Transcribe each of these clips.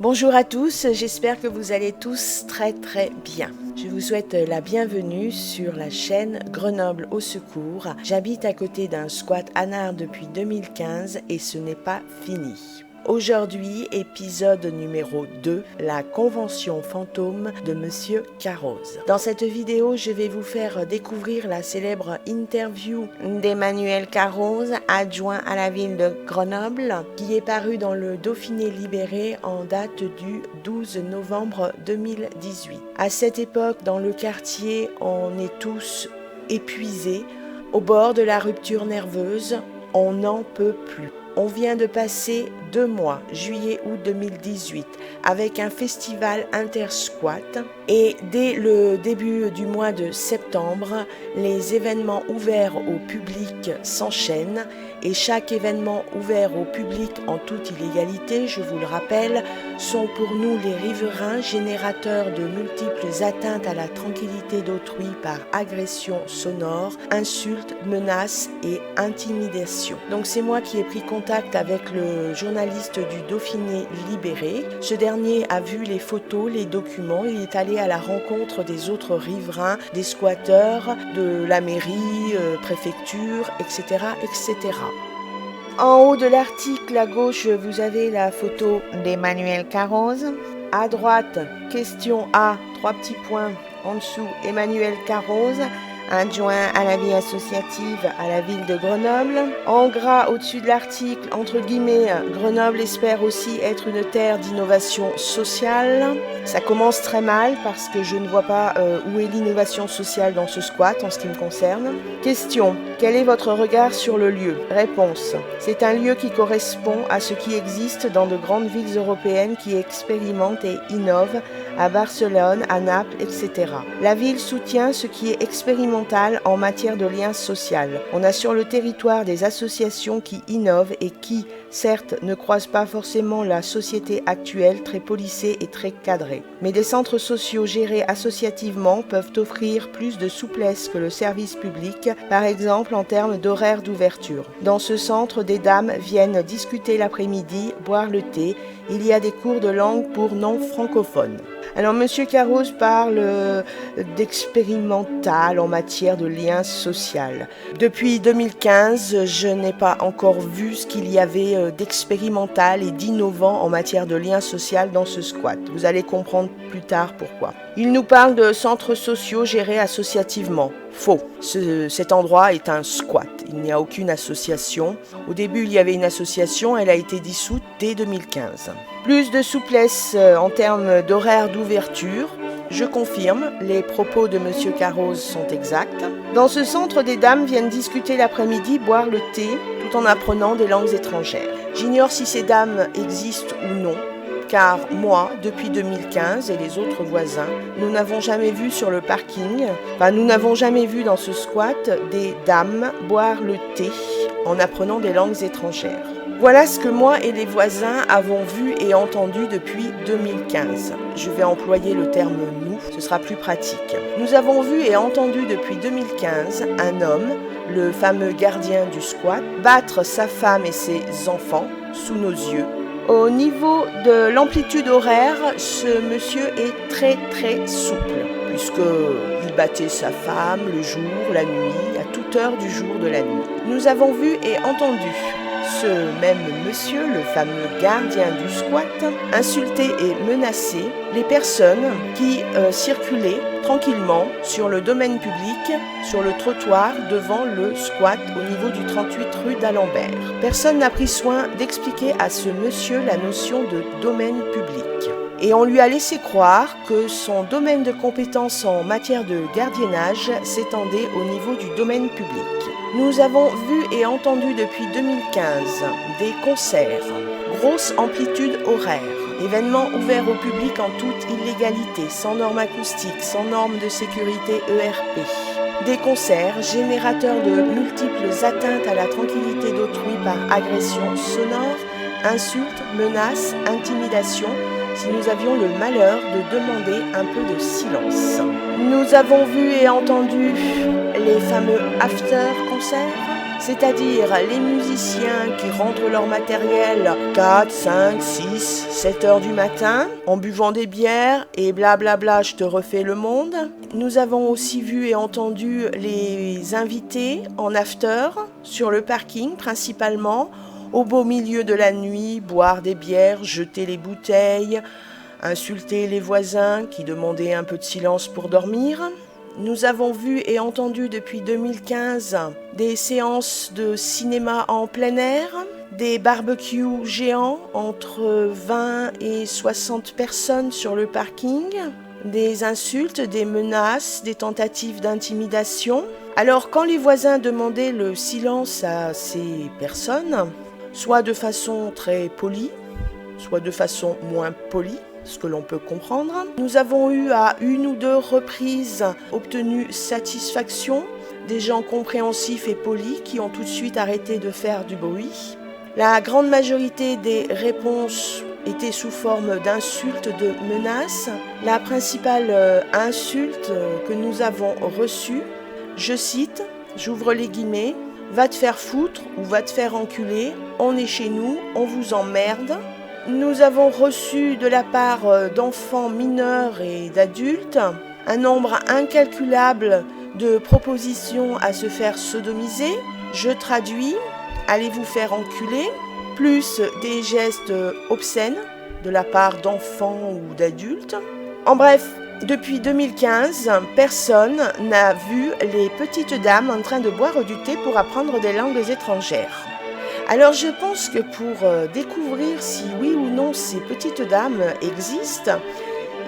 Bonjour à tous, j'espère que vous allez tous très bien. Je vous souhaite la bienvenue sur la chaîne Grenoble au secours. J'habite à côté d'un squat anard depuis 2015 et ce n'est pas fini. Aujourd'hui, épisode numéro 2, la convention fantôme de Monsieur Carroz. Dans cette vidéo, je vais vous faire découvrir la célèbre interview d'Emmanuel Carroz, adjoint à la ville de Grenoble, qui est parue dans le Dauphiné libéré en date du 12 novembre 2018. À cette époque, dans le quartier, on est tous épuisés, au bord de la rupture nerveuse, on n'en peut plus. On vient de passer 2 mois, juillet-août 2018, avec un festival intersquat et dès le début du mois de septembre, les événements ouverts au public s'enchaînent et chaque événement ouvert au public en toute illégalité, je vous le rappelle, sont pour nous les riverains générateurs de multiples atteintes à la tranquillité d'autrui par agression sonore, insultes, menaces et intimidation. Donc c'est moi qui ai pris contact avec le journaliste du Dauphiné libéré. Ce dernier a vu les photos, les documents, il est allé à la rencontre des autres riverains, des squatteurs, de la mairie, préfecture, etc., etc. En haut de l'article, à gauche, vous avez la photo d'Emmanuel Carroz. À droite, question A, 3 petits points. En dessous, Emmanuel Carroz, adjoint à la vie associative à la ville de Grenoble. En gras, au-dessus de l'article, entre guillemets, Grenoble espère aussi être une terre d'innovation sociale. Ça commence très mal parce que je ne vois pas où est l'innovation sociale dans ce squat en ce qui me concerne. Question. Quel est votre regard sur le lieu? Réponse. C'est un lieu qui correspond à ce qui existe dans de grandes villes européennes qui expérimentent et innovent, à Barcelone, à Naples, etc. La ville soutient ce qui est expérimental en matière de lien social. On a sur le territoire des associations qui innovent et qui, certes, ne croisent pas forcément la société actuelle très policée et très cadrée. Mais des centres sociaux gérés associativement peuvent offrir plus de souplesse que le service public, par exemple en termes d'horaire d'ouverture. Dans ce centre, des dames viennent discuter l'après-midi, boire le thé. Il y a des cours de langue pour non-francophones. Alors, Monsieur Carroz parle d'expérimental en matière de lien social. Depuis 2015, je n'ai pas encore vu ce qu'il y avait d'expérimental et d'innovant en matière de lien social dans ce squat. Vous allez comprendre plus tard pourquoi. Il nous parle de centres sociaux gérés associativement. Faux. Cet endroit est un squat. Il n'y a aucune association. Au début, il y avait une association. Elle a été dissoute dès 2015. Plus de souplesse en termes d'horaire d'ouverture. Je confirme, les propos de Monsieur Carroz sont exacts. Dans ce centre, des dames viennent discuter l'après-midi, boire le thé, tout en apprenant des langues étrangères. J'ignore si ces dames existent ou non. Car moi, depuis 2015 et les autres voisins, nous n'avons jamais vu sur le parking, nous n'avons jamais vu dans ce squat des dames boire le thé en apprenant des langues étrangères. Voilà ce que moi et les voisins avons vu et entendu depuis 2015. Je vais employer le terme « nous », ce sera plus pratique. Nous avons vu et entendu depuis 2015 un homme, le fameux gardien du squat, battre sa femme et ses enfants sous nos yeux. Au niveau de l'amplitude horaire, ce monsieur est très souple, puisqu'il battait sa femme le jour, la nuit, à toute heure du jour, de la nuit. Nous avons vu et entendu ce même monsieur, le fameux gardien du squat, insulter et menacer les personnes qui circulaient tranquillement sur le domaine public, sur le trottoir devant le squat au niveau du 38 rue d'Alembert. Personne n'a pris soin d'expliquer à ce monsieur la notion de domaine public. Et on lui a laissé croire que son domaine de compétence en matière de gardiennage s'étendait au niveau du domaine public. Nous avons vu et entendu depuis 2015 des concerts, grosse amplitude horaire, événements ouverts au public en toute illégalité, sans normes acoustiques, sans normes de sécurité ERP. Des concerts générateurs de multiples atteintes à la tranquillité d'autrui par agression sonore, insultes, menaces, intimidations, si nous avions le malheur de demander un peu de silence. Nous avons vu et entendu les fameux after-concerts, c'est-à-dire les musiciens qui rentrent leur matériel 4, 5, 6, 7 heures du matin en buvant des bières et blablabla, je te refais le monde. Nous avons aussi vu et entendu les invités en after sur le parking principalement, au beau milieu de la nuit, boire des bières, jeter les bouteilles, insulter les voisins qui demandaient un peu de silence pour dormir. Nous avons vu et entendu depuis 2015 des séances de cinéma en plein air, des barbecues géants entre 20 et 60 personnes sur le parking, des insultes, des menaces, des tentatives d'intimidation. Alors quand les voisins demandaient le silence à ces personnes, soit de façon très polie, soit de façon moins polie, ce que l'on peut comprendre. Nous avons eu à une ou deux reprises obtenu satisfaction, des gens compréhensifs et polis qui ont tout de suite arrêté de faire du bruit. La grande majorité des réponses étaient sous forme d'insultes, de menaces. La principale insulte que nous avons reçue, je cite, j'ouvre les guillemets, « Va te faire foutre ou va te faire enculer, on est chez nous, on vous emmerde ». Nous avons reçu de la part d'enfants mineurs et d'adultes un nombre incalculable de propositions à se faire sodomiser. Je traduis, allez vous faire enculer, plus des gestes obscènes de la part d'enfants ou d'adultes. En bref, depuis 2015, personne n'a vu les petites dames en train de boire du thé pour apprendre des langues étrangères. Alors je pense que pour découvrir si oui ou non ces petites dames existent,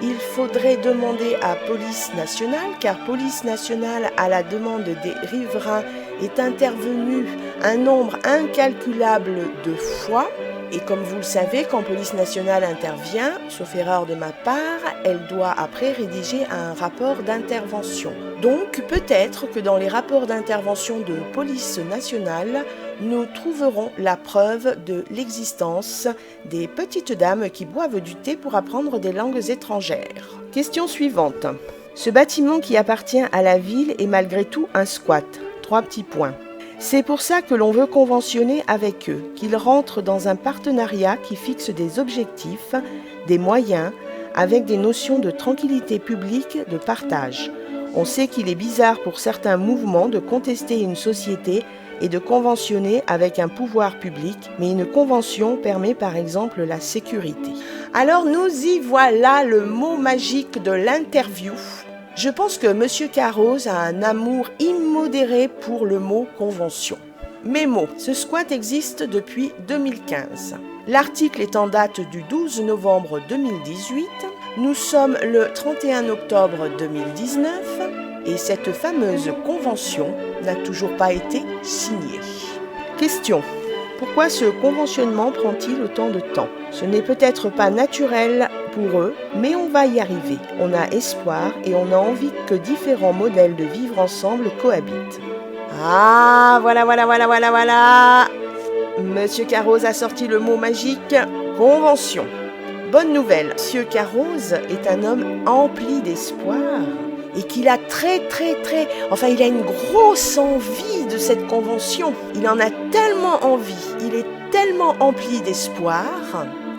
il faudrait demander à Police Nationale, car Police Nationale, à la demande des riverains, est intervenue un nombre incalculable de fois. Et comme vous le savez, quand Police Nationale intervient, sauf erreur de ma part, elle doit après rédiger un rapport d'intervention. Donc peut-être que dans les rapports d'intervention de Police Nationale, nous trouverons la preuve de l'existence des petites dames qui boivent du thé pour apprendre des langues étrangères. Question suivante. Ce bâtiment qui appartient à la ville est malgré tout un squat. 3 petits points. C'est pour ça que l'on veut conventionner avec eux, qu'ils rentrent dans un partenariat qui fixe des objectifs, des moyens, avec des notions de tranquillité publique, de partage. On sait qu'il est bizarre pour certains mouvements de contester une société et de conventionner avec un pouvoir public, mais une convention permet par exemple la sécurité. Alors nous y voilà, le mot magique de l'interview. Je pense que M. Carroz a un amour immodéré pour le mot convention. Mémo, ce squat existe depuis 2015. L'article est en date du 12 novembre 2018. Nous sommes le 31 octobre 2019 et cette fameuse convention n'a toujours pas été signée. Question. Pourquoi ce conventionnement prend-il autant de temps ? Ce n'est peut-être pas naturel pour eux, mais on va y arriver. On a espoir et on a envie que différents modèles de vivre ensemble cohabitent. Ah, voilà. Monsieur Carroz a sorti le mot magique « convention ». Bonne nouvelle, Monsieur Carroz est un homme empli d'espoir et qu'il a il a une grosse envie de cette convention. Il en a tellement envie, il est tellement empli d'espoir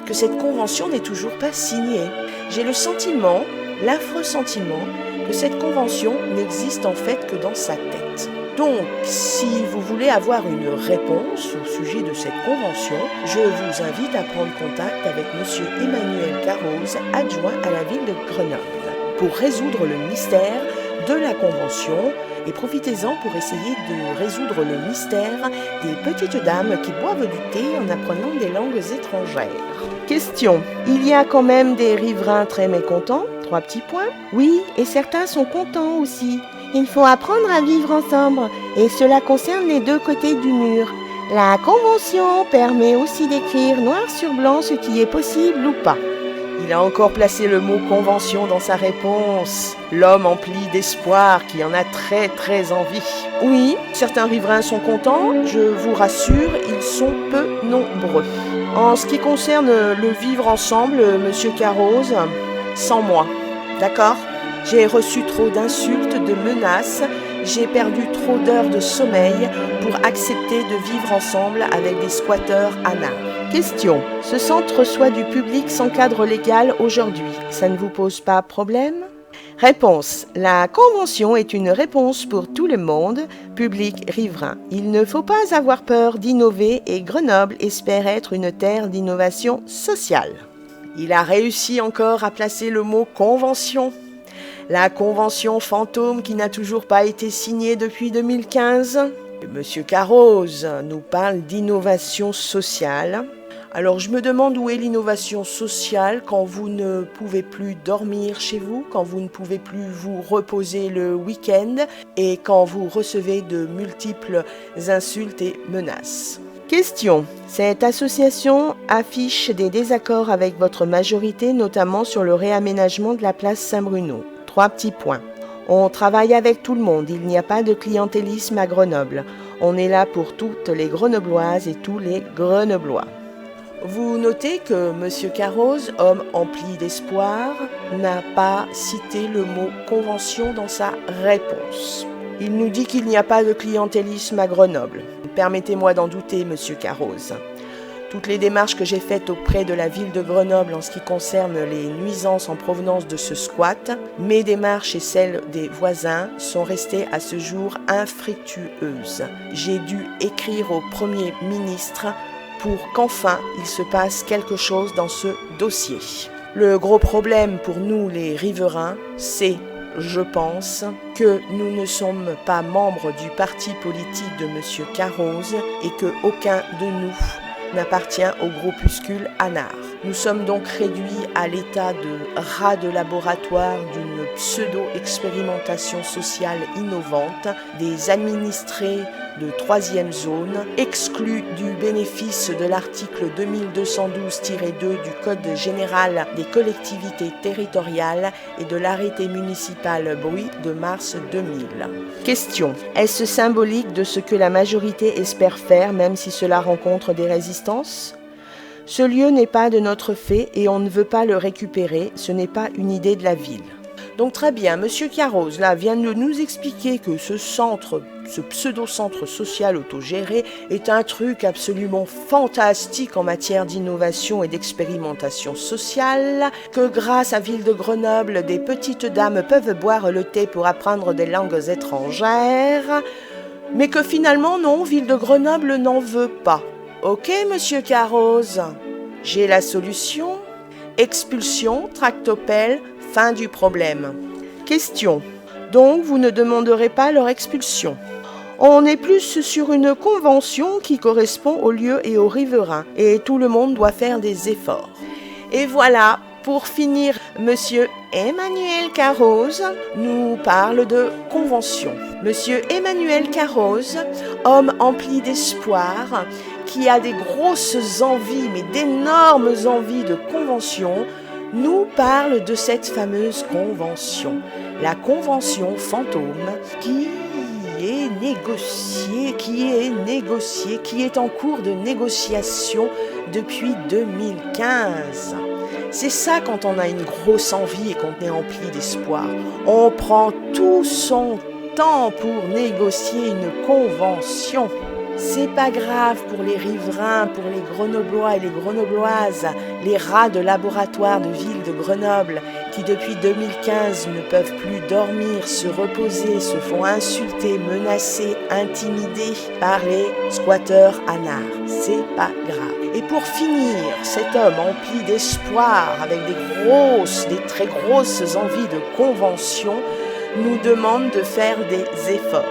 que cette convention n'est toujours pas signée. J'ai le sentiment, l'affreux sentiment, que cette convention n'existe en fait que dans sa tête. Donc, si vous voulez avoir une réponse au sujet de cette convention, je vous invite à prendre contact avec M. Emmanuel Carroz, adjoint à la ville de Grenoble, pour résoudre le mystère de la convention et profitez-en pour essayer de résoudre le mystère des petites dames qui boivent du thé en apprenant des langues étrangères. Question. Il y a quand même des riverains très mécontents ? 3 petits points. Oui, et certains sont contents aussi. Il faut apprendre à vivre ensemble et cela concerne les deux côtés du mur. La convention permet aussi d'écrire noir sur blanc ce qui est possible ou pas. Il a encore placé le mot convention dans sa réponse. L'homme empli d'espoir qui en a très envie. Oui, certains riverains sont contents, je vous rassure, ils sont peu nombreux. En ce qui concerne le vivre ensemble, Monsieur Carroz, sans moi. D'accord ? J'ai reçu trop d'insultes, de menaces, j'ai perdu trop d'heures de sommeil pour accepter de vivre ensemble avec des squatteurs anards. Question. Ce centre reçoit du public sans cadre légal aujourd'hui. Ça ne vous pose pas problème ? Réponse. La convention est une réponse pour tout le monde, public riverain. Il ne faut pas avoir peur d'innover et Grenoble espère être une terre d'innovation sociale. Il a réussi encore à placer le mot convention. La convention fantôme qui n'a toujours pas été signée depuis 2015. Monsieur Carroz nous parle d'innovation sociale. Alors je me demande où est l'innovation sociale quand vous ne pouvez plus dormir chez vous, quand vous ne pouvez plus vous reposer le week-end et quand vous recevez de multiples insultes et menaces. Question. Cette association affiche des désaccords avec votre majorité, notamment sur le réaménagement de la place Saint-Bruno. 3 petits points. On travaille avec tout le monde, il n'y a pas de clientélisme à Grenoble. On est là pour toutes les Grenobloises et tous les Grenoblois. Vous notez que M. Carroz, homme empli d'espoir, n'a pas cité le mot convention dans sa réponse. Il nous dit qu'il n'y a pas de clientélisme à Grenoble. Permettez-moi d'en douter, M. Carroz. Toutes les démarches que j'ai faites auprès de la ville de Grenoble en ce qui concerne les nuisances en provenance de ce squat, mes démarches et celles des voisins sont restées à ce jour infructueuses. J'ai dû écrire au Premier ministre pour qu'enfin il se passe quelque chose dans ce dossier. Le gros problème pour nous les riverains, c'est, je pense, que nous ne sommes pas membres du parti politique de M. Carroz et qu'aucun de nous n'appartient au groupuscule Anard. Nous sommes donc réduits à l'état de rat de laboratoire d'une pseudo-expérimentation sociale innovante, des administrés de 3e zone, exclus du bénéfice de l'article 2212-2 du Code général des collectivités territoriales et de l'arrêté municipal bruit de mars 2000. Question. Est-ce symbolique de ce que la majorité espère faire, même si cela rencontre des résistances ? Ce lieu n'est pas de notre fait et on ne veut pas le récupérer, ce n'est pas une idée de la ville. Donc très bien, Monsieur Carroz là vient de nous expliquer que ce centre, ce pseudo-centre social autogéré est un truc absolument fantastique en matière d'innovation et d'expérimentation sociale, que grâce à Ville de Grenoble, des petites dames peuvent boire le thé pour apprendre des langues étrangères, mais que finalement non, Ville de Grenoble n'en veut pas. Ok, Monsieur Carroz, j'ai la solution. Expulsion, tractopelle, fin du problème. Question. Donc, vous ne demanderez pas leur expulsion. On est plus sur une convention qui correspond au lieu et aux riverains. Et tout le monde doit faire des efforts. Et voilà, pour finir, Monsieur Emmanuel Carroz nous parle de convention. Monsieur Emmanuel Carroz, homme empli d'espoir, qui a des grosses envies, mais d'énormes envies de convention, nous parle de cette fameuse convention. La convention fantôme qui est négociée, qui est en cours de négociation depuis 2015. C'est ça quand on a une grosse envie et qu'on est empli d'espoir. On prend tout son temps pour négocier une convention. C'est pas grave pour les riverains, pour les Grenoblois et les Grenobloises, les rats de laboratoire de Ville de Grenoble qui depuis 2015 ne peuvent plus dormir, se reposer, se font insulter, menacer, intimider par les squatteurs anards. C'est pas grave. Et pour finir, cet homme empli d'espoir avec des très grosses envies de convention nous demande de faire des efforts.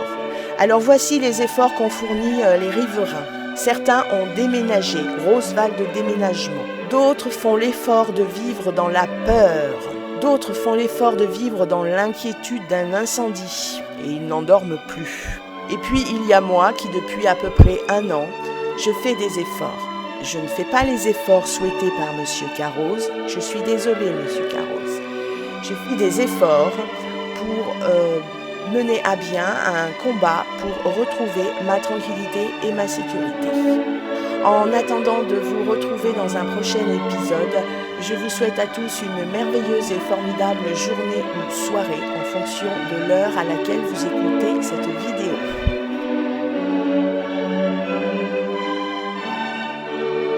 Alors voici les efforts qu'ont fournis les riverains. Certains ont déménagé, grosse vague de déménagement. D'autres font l'effort de vivre dans la peur. D'autres font l'effort de vivre dans l'inquiétude d'un incendie. Et ils n'en dorment plus. Et puis il y a moi qui depuis à peu près 1 an, je fais des efforts. Je ne fais pas les efforts souhaités par M. Carroz. Je suis désolée, M. Carroz. Je fais des efforts pour mener à bien un combat pour retrouver ma tranquillité et ma sécurité. En attendant de vous retrouver dans un prochain épisode, je vous souhaite à tous une merveilleuse et formidable journée ou soirée en fonction de l'heure à laquelle vous écoutez cette vidéo.